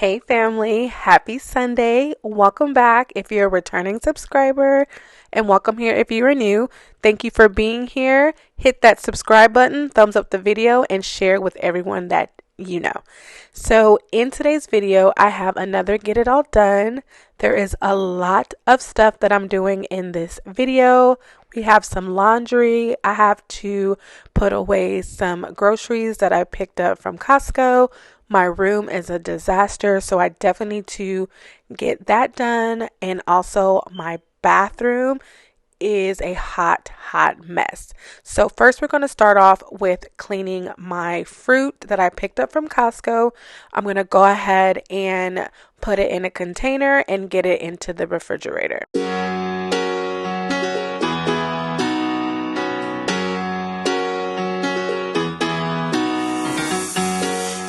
Hey family, happy Sunday. Welcome back if you're a returning subscriber, and welcome here if you are new. Thank you for being here. Hit that subscribe button, thumbs up the video, and share with everyone that you know. So in today's video, I have another Get It All Done. There is a lot of stuff that I'm doing in this video. We have some laundry. I have to put away some groceries that I picked up from Costco. My room is a disaster, so I definitely need to get that done. And also my bathroom is a hot mess. So first we're going to start off with cleaning my fruit that I picked up from Costco. I'm going to go ahead and put it in a container and get it into the refrigerator.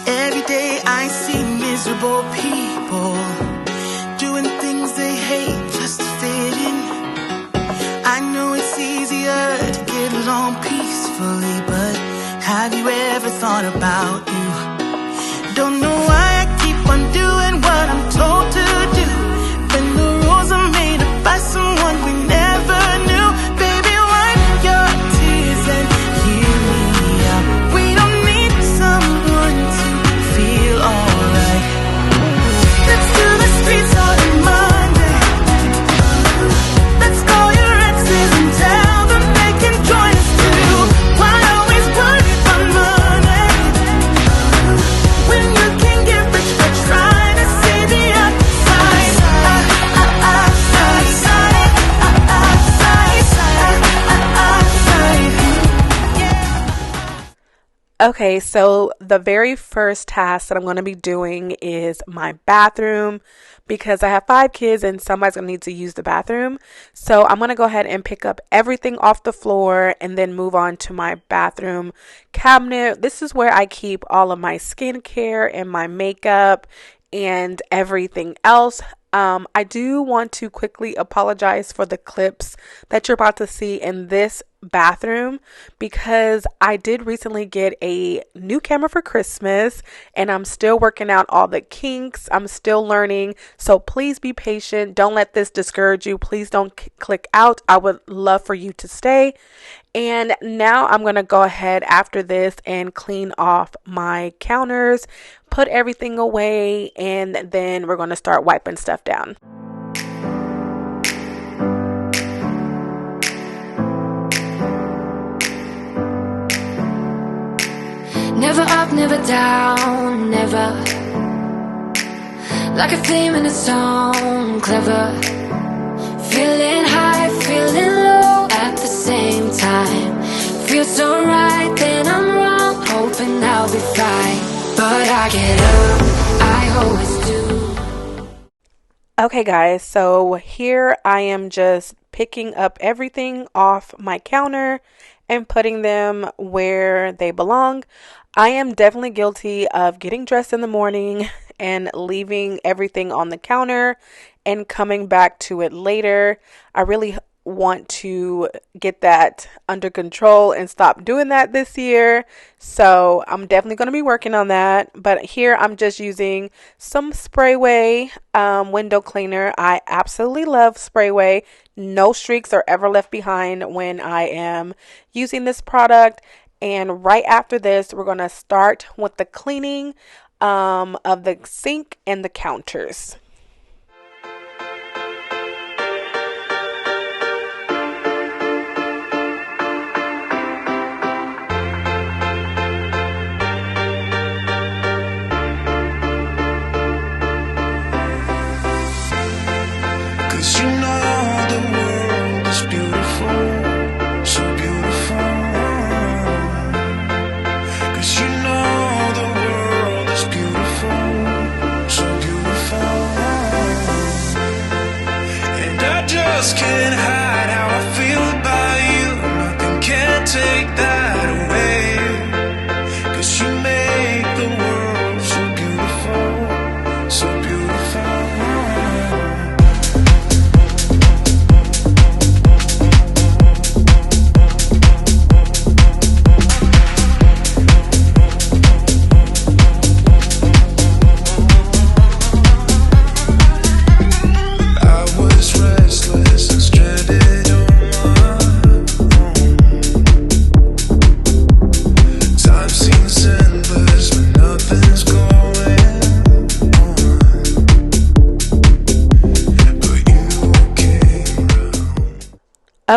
Every day I see miserable people doing things they hate just to fit in. I know it's easier to get along peacefully, but have you ever thought about you? Don't know why I keep on doing what I'm told to do, when the rules are made up by someone we never knew. Baby, wipe your tears and hear me out. We don't need someone to feel alright. Let's do the streets all in Monday. Let's call your exes and tell them they can join us too. Why always worry about money when you can get rich by trying to see the outside? Okay, so the very first task that I'm going to be doing is my bathroom, because I have 5 kids and somebody's going to need to use the bathroom. So I'm going to go ahead and pick up everything off the floor and then move on to my bathroom cabinet. This is where I keep all of my skincare and my makeup and everything else. I do want to quickly apologize for the clips that you're about to see in this bathroom, because I did recently get a new camera for Christmas and I'm still working out all the kinks. I'm still learning, so please be patient. Don't let this discourage you. Please don't click out. I would love for you to stay. And now I'm going to go ahead after this and clean off my counters, put everything away, and then we're going to start wiping stuff down. Never up, never down, never. Like a flame in a song, clever. Feeling high, feeling low at the same time. Feels so right, then I'm wrong, hoping I'll be fine. But I get up, I always do. Okay guys, so here I am just picking up everything off my counter and putting them where they belong. I am definitely guilty of getting dressed in the morning and leaving everything on the counter and coming back to it later. I really want to get that under control and stop doing that this year. So I'm definitely going to be working on that. But here I'm just using some Sprayway window cleaner. I absolutely love Sprayway. No streaks are ever left behind when I am using this product. And right after this, we're going to start with the cleaning of the sink and the counters. Cause you know the world is beautiful, so beautiful. Cause you know the world is beautiful, so beautiful.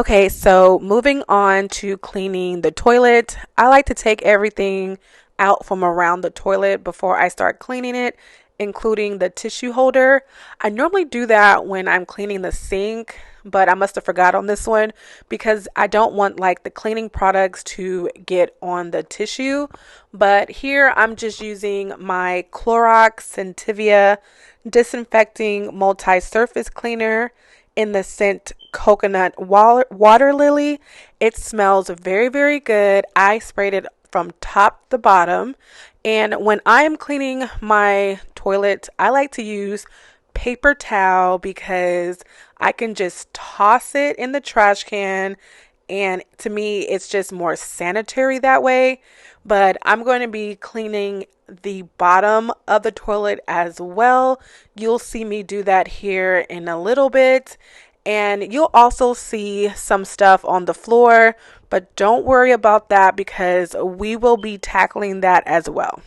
Okay, so moving on to cleaning the toilet. I like to take everything out from around the toilet before I start cleaning it, including the tissue holder. I normally do that when I'm cleaning the sink, but I must have forgot on this one because I don't want like the cleaning products to get on the tissue. But here I'm just using my Clorox Sentivia disinfecting multi-surface cleaner in the scent coconut water lily. It smells very, very good. I sprayed it from top to bottom. And when I am cleaning my toilet, I like to use paper towel because I can just toss it in the trash can. And to me, it's just more sanitary that way. But I'm going to be cleaning the bottom of the toilet as well. You'll see me do that here in a little bit. And you'll also see some stuff on the floor, but don't worry about that because we will be tackling that as well.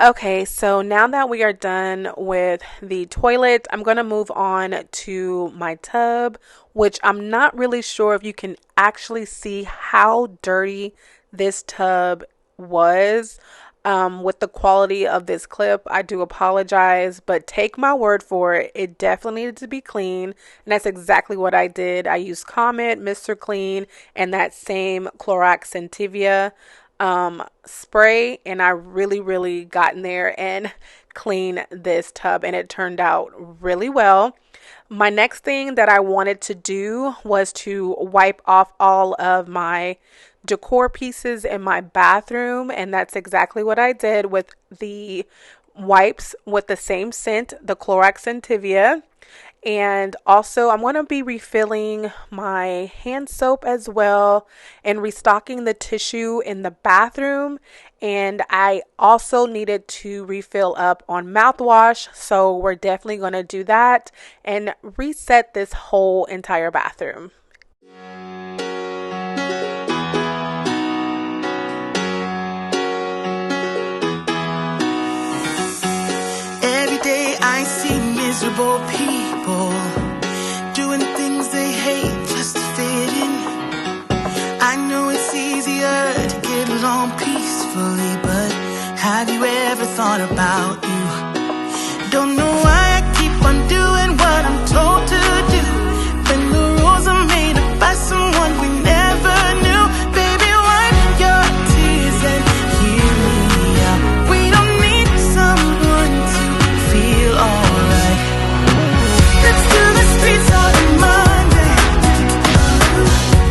Okay, so now that we are done with the toilet, I'm going to move on to my tub, which I'm not really sure if you can actually see how dirty this tub was. With the quality of this clip, I do apologize, but take my word for it. It definitely needed to be clean, and that's exactly what I did. I used Comet, Mr. Clean, and that same Clorox Sentivia spray, and I really got in there and cleaned this tub, and it turned out really well. My next thing that I wanted to do was to wipe off all of my decor pieces in my bathroom, and that's exactly what I did with the wipes with the same scent, the Clorox Sentivia. And also I'm going to be refilling my hand soap as well and restocking the tissue in the bathroom. And I also needed to refill up on mouthwash, so we're definitely going to do that and reset this whole entire bathroom. Every day I see miserable people doing things they hate just to fit in. I know it's easier to get along peacefully, but have you ever thought about you? Don't know why I keep on doing what I'm told to do when the rules are made up by someone we never knew. Baby, wipe your tears and hear me out. We don't need someone to feel alright. Let's do the streets on Monday.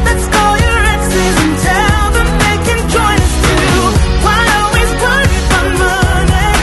Let's call your exes and tell them they can join us too. Why always worry about money?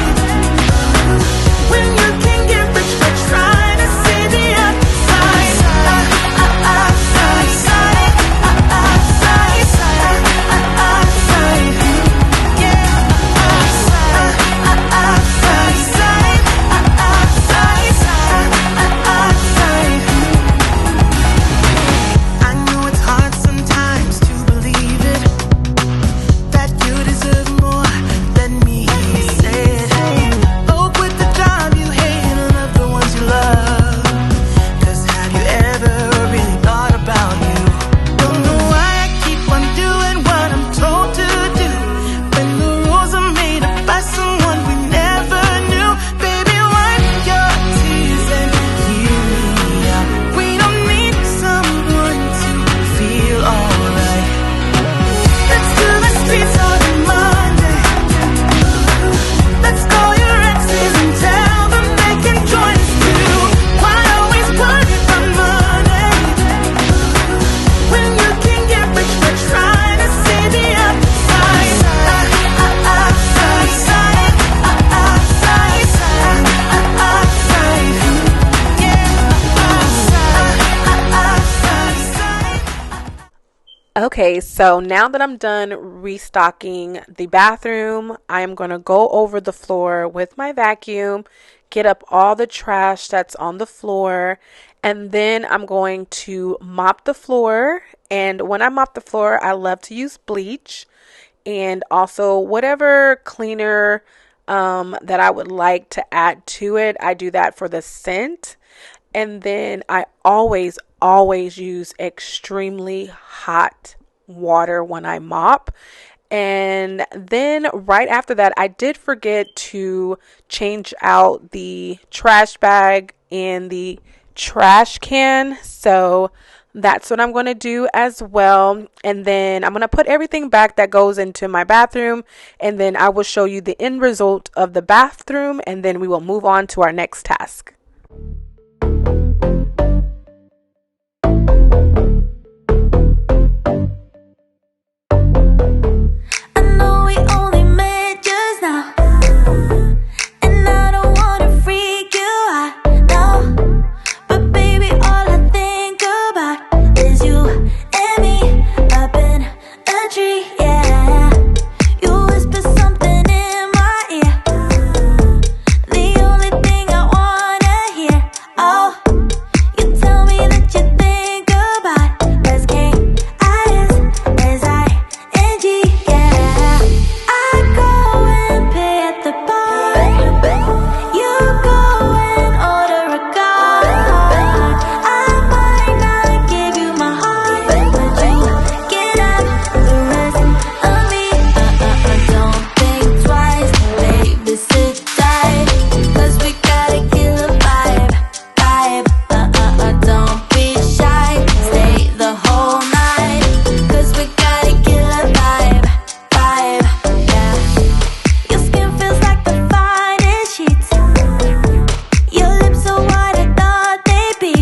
Okay, so now that I'm done restocking the bathroom, I am going to go over the floor with my vacuum, get up all the trash that's on the floor, and then I'm going to mop the floor. And when I mop the floor, I love to use bleach and also whatever cleaner that I would like to add to it. I do that for the scent. And then I always use extremely hot water when I mop. And then right after that, I did forget to change out the trash bag and the trash can. So that's what I'm going to do as well. And then I'm going to put everything back that goes into my bathroom. And then I will show you the end result of the bathroom. And then we will move on to our next task. I know we only met just now, and I don't wanna freak you out, no. But baby, all I think about is you and me up in a tree, yeah. You whisper something in my ear, the only thing I wanna hear. Oh, you tell me that you think about us, K-I-S-S-I-N-G, yeah. I go and pay at the bar, you go and order a car. I might not give you my heart, but you get up the rest of me. Don't think twice, baby, sit tight, 'cause we gotta kill a vibe. Don't be shy, stay the whole night, 'cause we gotta kill a vibe, yeah. Your skin feels like the finest sheets, your lips are what I thought they'd be.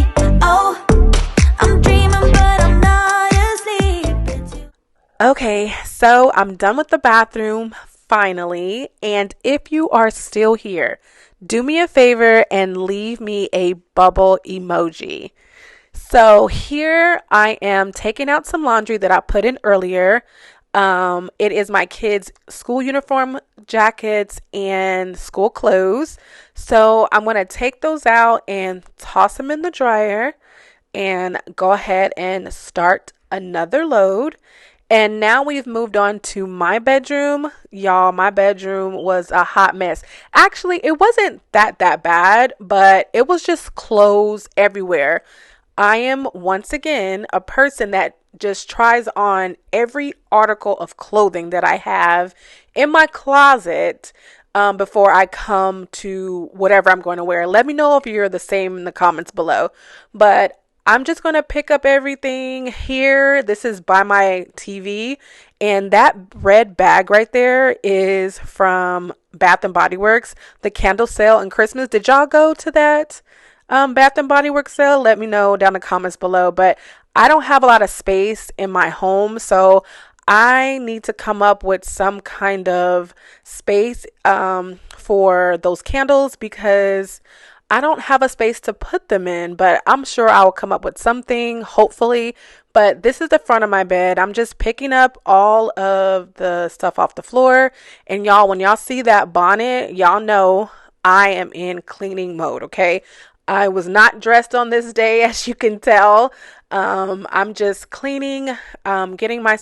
Oh, I'm dreaming but I'm not asleep. It's you. Okay, so I'm done with the bathroom finally. And if you are still here, do me a favor and leave me a bubble emoji. So here I am taking out some laundry that I put in earlier. It is my kids' school uniform, jackets, and school clothes. So I'm going to take those out and toss them in the dryer and go ahead and start another load. And now we've moved on to my bedroom. Y'all, my bedroom was a hot mess. Actually, it wasn't that bad, but it was just clothes everywhere. I am once again a person that just tries on every article of clothing that I have in my closet before I come to whatever I'm going to wear. Let me know if you're the same in the comments below. But I'm just going to pick up everything here. This is by my TV. And that red bag right there is from Bath and Body Works, the candle sale and Christmas. Did y'all go to that Bath and Body Works sale? Let me know down in the comments below. But I don't have a lot of space in my home, so I need to come up with some kind of space for those candles because I don't have a space to put them in, but I'm sure I'll come up with something, hopefully. But this is the front of my bed. I'm just picking up all of the stuff off the floor. And y'all, when y'all see that bonnet, y'all know I am in cleaning mode, okay? I was not dressed on this day, as you can tell. I'm just cleaning, getting my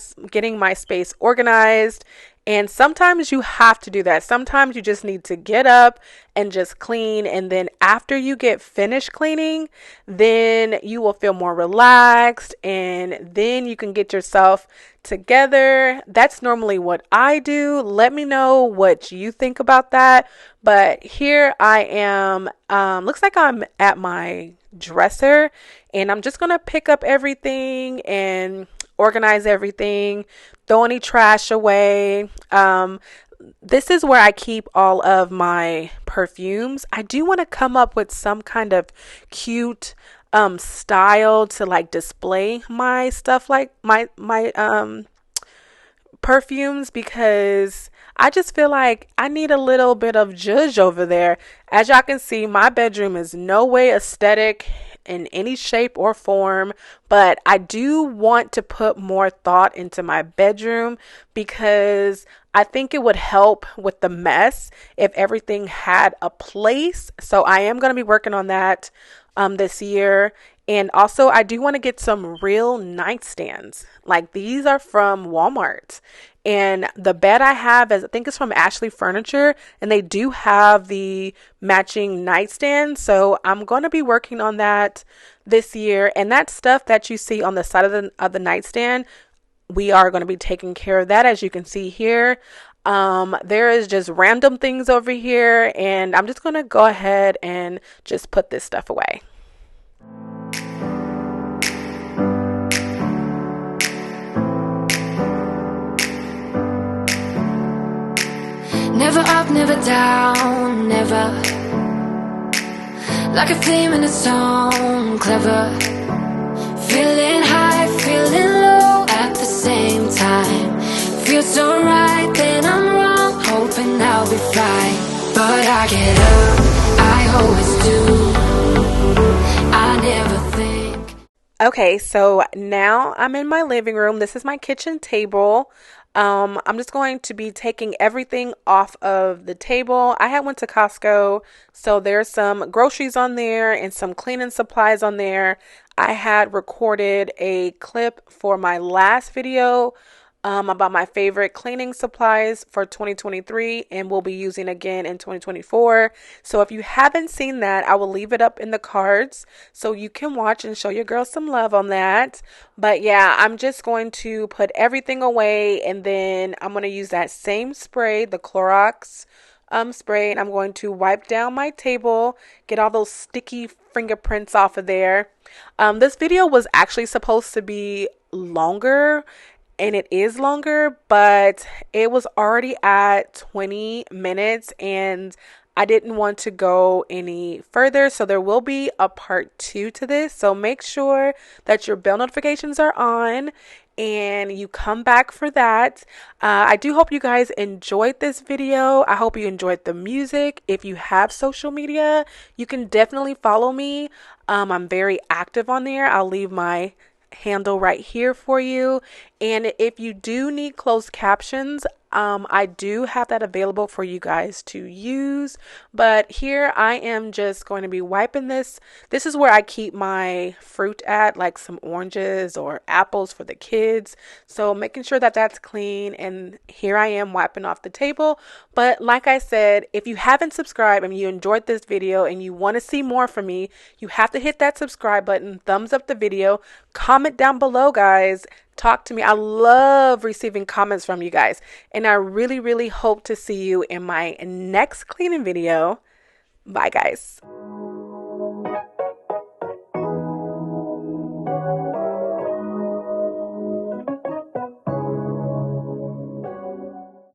space organized. And sometimes you have to do that. Sometimes you just need to get up and just clean. And then after you get finished cleaning, then you will feel more relaxed and then you can get yourself together. That's normally what I do. Let me know what you think about that. But here I am. Looks like I'm at my dresser and I'm just going to pick up everything and organize everything, throw any trash away. This is where I keep all of my perfumes. I do want to come up with some kind of cute style to like display my stuff, like my perfumes, because I just feel like I need a little bit of zhuzh over there. As y'all can see, my bedroom is no way aesthetic. in any shape or form, but I do want to put more thought into my bedroom because I think it would help with the mess if everything had a place. So I am going to be working on that this year. And also, I do want to get some real nightstands. Like these are from Walmart. And the bed I have is, I think it's from Ashley Furniture, and they do have the matching nightstand. So I'm going to be working on that this year. And that stuff that you see on the side of the nightstand, we are going to be taking care of that, as you can see here. There is just random things over here, and I'm just going to go ahead and just put this stuff away. Never up, never down, never. Like a theme in a song, clever. Feeling high, feeling low at the same time. Feels so right, then I'm wrong. Hoping I'll be fine, but I get up, I always do. I never think. Okay, so now I'm in my living room. This is my kitchen table. I'm just going to be taking everything off of the table. I had went to Costco, so there's some groceries on there and some cleaning supplies on there. I had recorded a clip for my last video about my favorite cleaning supplies for 2023 and we'll be using again in 2024. So if you haven't seen that, I will leave it up in the cards so you can watch and show your girl some love on that. But yeah, I'm just going to put everything away, and then I'm going to use that same spray, the Clorox spray, and I'm going to wipe down my table, get all those sticky fingerprints off of there. This video was actually supposed to be longer, and it is longer, but it was already at 20 minutes and I didn't want to go any further. So there will be a part 2 to this. So make sure that your bell notifications are on and you come back for that. I do hope you guys enjoyed this video. I hope you enjoyed the music. If you have social media, you can definitely follow me. I'm very active on there. I'll leave my handle right here for you. And if you do need closed captions, I do have that available for you guys to use. But here I am just going to be wiping this. This is where I keep my fruit at, like some oranges or apples for the kids. So making sure that that's clean. And here I am wiping off the table. But like I said, if you haven't subscribed and you enjoyed this video and you want to see more from me, you have to hit that subscribe button, thumbs up the video, comment down below, guys. Talk to me. I love receiving comments from you guys. And I really, really hope to see you in my next cleaning video. Bye, guys.